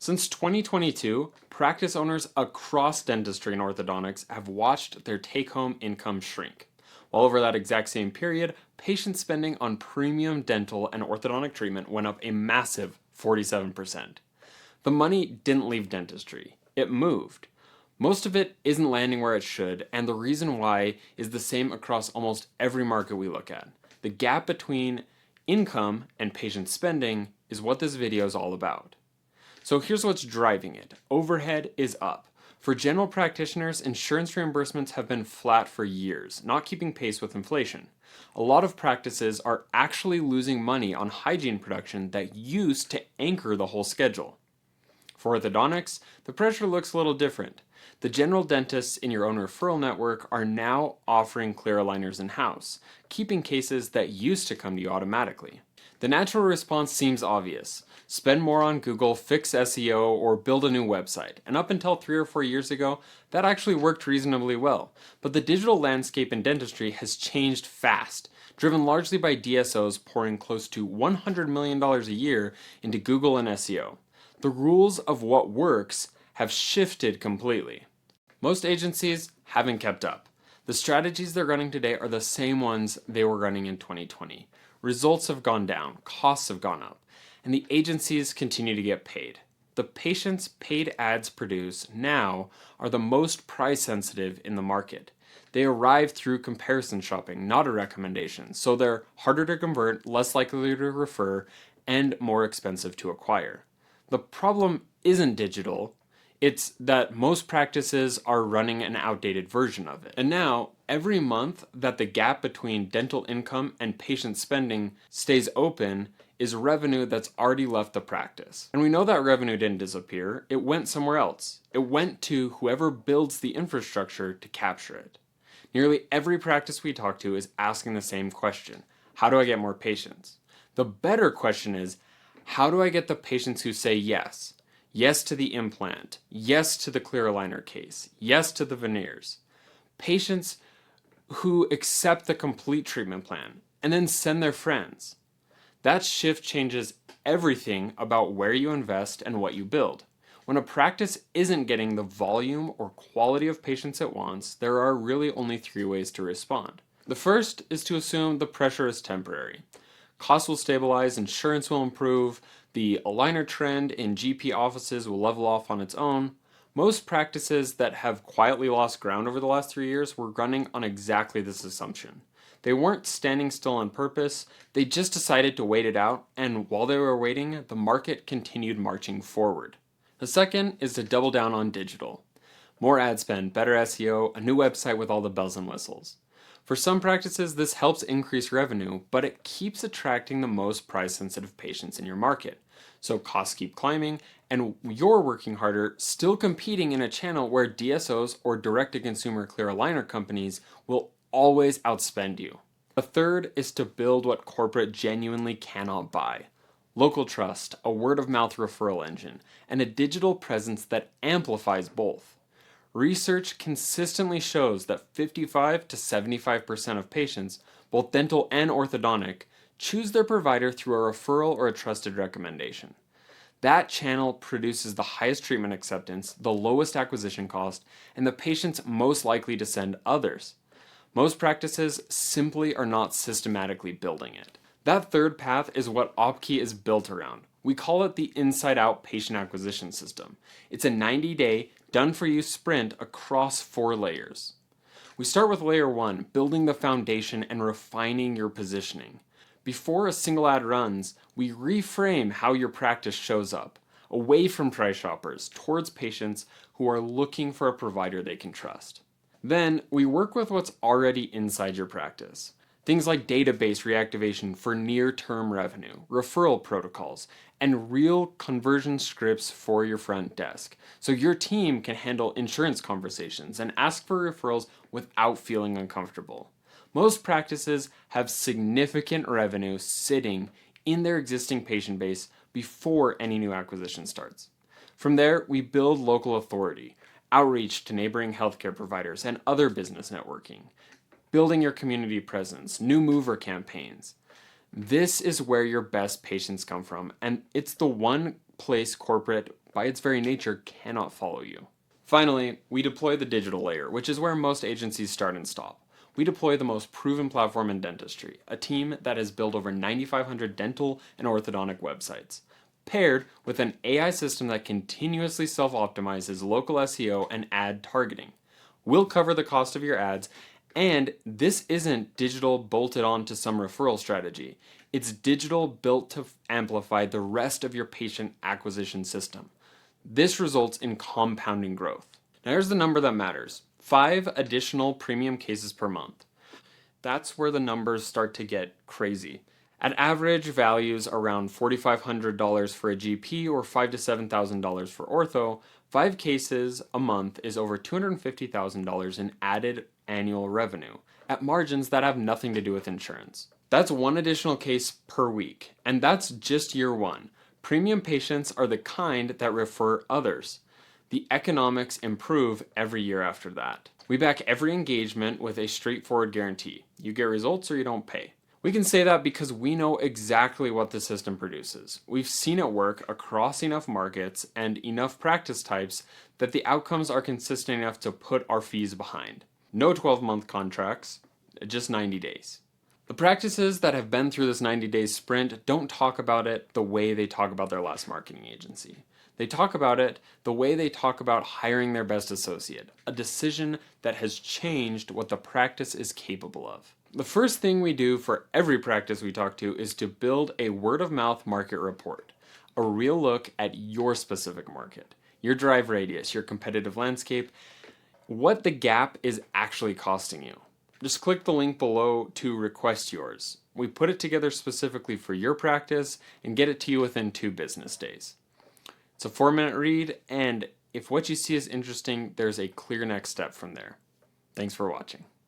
Since 2022, practice owners across dentistry and orthodontics have watched their take-home income shrink. While over that exact same period, patient spending on premium dental and orthodontic treatment went up a massive 47%. The money didn't leave dentistry, it moved. Most of it isn't landing where it should, and the reason why is the same across almost every market we look at. The gap between income and patient spending is what this video is all about. So here's what's driving it. Overhead is up. For general practitioners, insurance reimbursements have been flat for years, not keeping pace with inflation. A lot of practices are actually losing money on hygiene production that used to anchor the whole schedule. For orthodontics, the pressure looks a little different. The general dentists in your own referral network are now offering clear aligners in-house, keeping cases that used to come to you automatically. The natural response seems obvious. Spend more on Google, fix SEO, or build a new website. And up until 3 or 4 years ago, that actually worked reasonably well. But the digital landscape in dentistry has changed fast, driven largely by DSOs pouring close to $100 million a year into Google and SEO. The rules of what works have shifted completely. Most agencies haven't kept up. The strategies they're running today are the same ones they were running in 2020. Results have gone down, costs have gone up, and the agencies continue to get paid. The patients paid ads produce now are the most price sensitive in the market. They arrive through comparison shopping, not a recommendation, so they're harder to convert, less likely to refer, and more expensive to acquire. The problem isn't digital, it's that most practices are running an outdated version of it. And now, every month that the gap between dental income and patient spending stays open is revenue that's already left the practice. And we know that revenue didn't disappear, it went somewhere else. It went to whoever builds the infrastructure to capture it. Nearly every practice we talk to is asking the same question: how do I get more patients? The better question is, how do I get the patients who say yes? Yes to the implant, yes to the clear aligner case, yes to the veneers. Patients who accept the complete treatment plan and then send their friends. That shift changes everything about where you invest and what you build. When a practice isn't getting the volume or quality of patients it wants, there are really only 3 ways to respond. The first is to assume the pressure is temporary. Costs will stabilize, insurance will improve, the aligner trend in GP offices will level off on its own. Most practices that have quietly lost ground over the last 3 years were running on exactly this assumption. They weren't standing still on purpose, they just decided to wait it out, and while they were waiting, the market continued marching forward. The second is to double down on digital. More ad spend, better SEO, a new website with all the bells and whistles. For some practices, this helps increase revenue, but it keeps attracting the most price-sensitive patients in your market. So costs keep climbing, and you're working harder, still competing in a channel where DSOs or direct-to-consumer clear aligner companies will always outspend you. The third is to build what corporate genuinely cannot buy: local trust, a word-of-mouth referral engine, and a digital presence that amplifies both. Research consistently shows that 55 to 75% of patients, both dental and orthodontic, choose their provider through a referral or a trusted recommendation. That channel produces the highest treatment acceptance, the lowest acquisition cost, and the patients most likely to send others. Most practices simply are not systematically building it. That third path is what Opkie is built around. We call it the inside-out patient acquisition system. It's a 90-day, done-for-you sprint across 4 layers. We start with layer 1, building the foundation and refining your positioning. Before a single ad runs, we reframe how your practice shows up, away from price shoppers, towards patients who are looking for a provider they can trust. Then, we work with what's already inside your practice. Things like database reactivation for near-term revenue, referral protocols, and real conversion scripts for your front desk, so your team can handle insurance conversations and ask for referrals without feeling uncomfortable. Most practices have significant revenue sitting in their existing patient base before any new acquisition starts. From there, we build local authority, outreach to neighboring healthcare providers, and other business networking. Building your community presence, new mover campaigns. This is where your best patients come from, and it's the one place corporate, by its very nature, cannot follow you. Finally, we deploy the digital layer, which is where most agencies start and stop. We deploy the most proven platform in dentistry, a team that has built over 9,500 dental and orthodontic websites, paired with an AI system that continuously self-optimizes local SEO and ad targeting. We'll cover the cost of your ads, and this isn't digital bolted on to some referral strategy. It's digital built to amplify the rest of your patient acquisition system. This results in compounding growth. Now here's the number that matters. 5 additional premium cases per month. That's where the numbers start to get crazy. At average values around $4,500 for a GP or $5,000 to $7,000 for ortho, 5 cases a month is over $250,000 in added annual revenue at margins that have nothing to do with insurance. That's 1 additional case per week, and that's just year 1. Premium patients are the kind that refer others. The economics improve every year after that. We back every engagement with a straightforward guarantee. You get results or you don't pay. We can say that because we know exactly what the system produces. We've seen it work across enough markets and enough practice types that the outcomes are consistent enough to put our fees behind. No 12-month contracts, just 90 days. The practices that have been through this 90-day sprint don't talk about it the way they talk about their last marketing agency. They talk about it the way they talk about hiring their best associate, a decision that has changed what the practice is capable of. The first thing we do for every practice we talk to is to build a word-of-mouth market report, a real look at your specific market, your drive radius, your competitive landscape, what the gap is actually costing you. Just click the link below to request yours. We put it together specifically for your practice and get it to you within 2 business days. It's a 4-minute read, and if what you see is interesting, there's a clear next step from there. Thanks for watching.